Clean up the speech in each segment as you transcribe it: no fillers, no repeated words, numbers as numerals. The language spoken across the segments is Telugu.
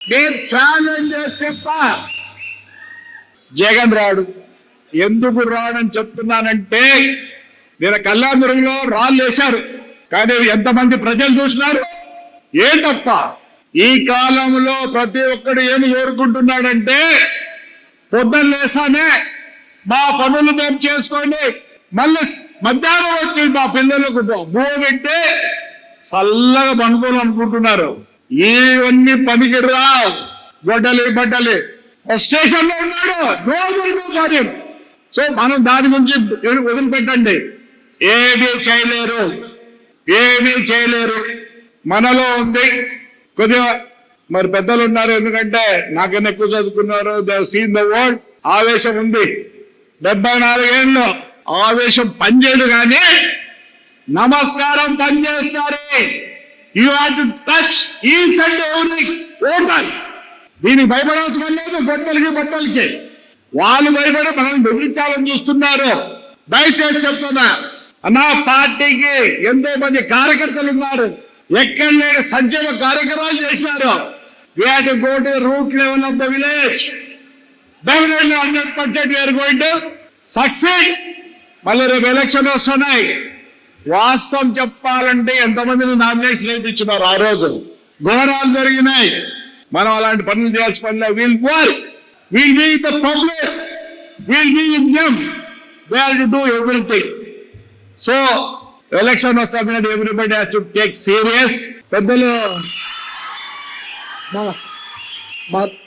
నేను ఛాలెంజ్ చేసి చెప్పా, జగన్ రాడు. ఎందుకు రాడని చెప్తున్నానంటే, నేను కళ్యాణదుర్గంలో రాళ్ళు వేశారు, కానీ ఎంతమంది ప్రజలు చూసినారు? ఏంటప్ప ఈ కాలంలో ప్రతి ఒక్కడు ఏమి కోరుకుంటున్నాడంటే, పొద్దున్న లేసానే మా పనులు మేము చేసుకొని మళ్ళీ మధ్యాహ్నం వచ్చి మా పిల్లలకు బువ్వ పెట్టి చల్లగా పనుకోవాలనుకుంటున్నారు. ఇవన్నీ పనికి రావు. బడ్డలి ఫ్రస్ట్రేషన్ లో ఉన్నాడు, రోజులు కార్యం. సో మనం దాని గురించి వదిలిపెట్టండి. ఏమీ చేయలేరు. మనలో ఉంది కొద్దిగా. మరి పెద్దలు ఉన్నారు, ఎందుకంటే నాకన్నా ఎక్కువ చదువుకున్నారు, they have seen the world. ఆవేశం ఉంది. 74 ఏళ్ళు ఆవేశం పనిచేయదు, కానీ నమస్కారం పనిచేస్తారు. You have to touch each and every voter. దీనికి భయపడాల్సిన లేదు. బట్టలకి వాళ్ళు భయపడి మనల్ని బెదిరించాలని చూస్తున్నారు. దయచేసి చెప్తున్నా, నా పార్టీకి ఎంతో మంది కార్యకర్తలు ఉన్నారు, ఎక్కడ లేని సంక్షేమ కార్యక్రమాలు చేసినారు. We have to go to the root level of the village. Definitely 100% we are going to succeed. మళ్ళీ రేపు ఎలక్షన్ వస్తున్నాయి. వాస్తవం చెప్పాలంటే ఎంతమందిని నామినేషన్ వేయించినారు. ఆ రోజు ఘోరాలు జరిగినాయి. మనం అలాంటి పనులు చేయాల్సిన పనిలో will work, will be the public, will be in them. They have to do everything. So election వస్తామని everybody has to take serious. పెద్దలు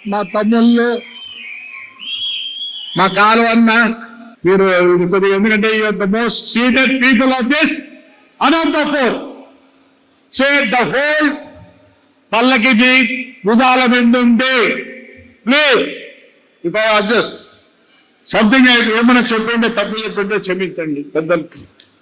మా తమ్ముళ్ళు, మా కాలువన్న, మీరు కొద్దిగా, ఎందుకంటే the most senior people of this Anantapur. So the whole పల్లకి భుజాల మీద ఉంటే please if I adjust something ఏమైనా చెప్పింటే, తప్పు చెప్పింటే క్షమించండి పెద్దలు.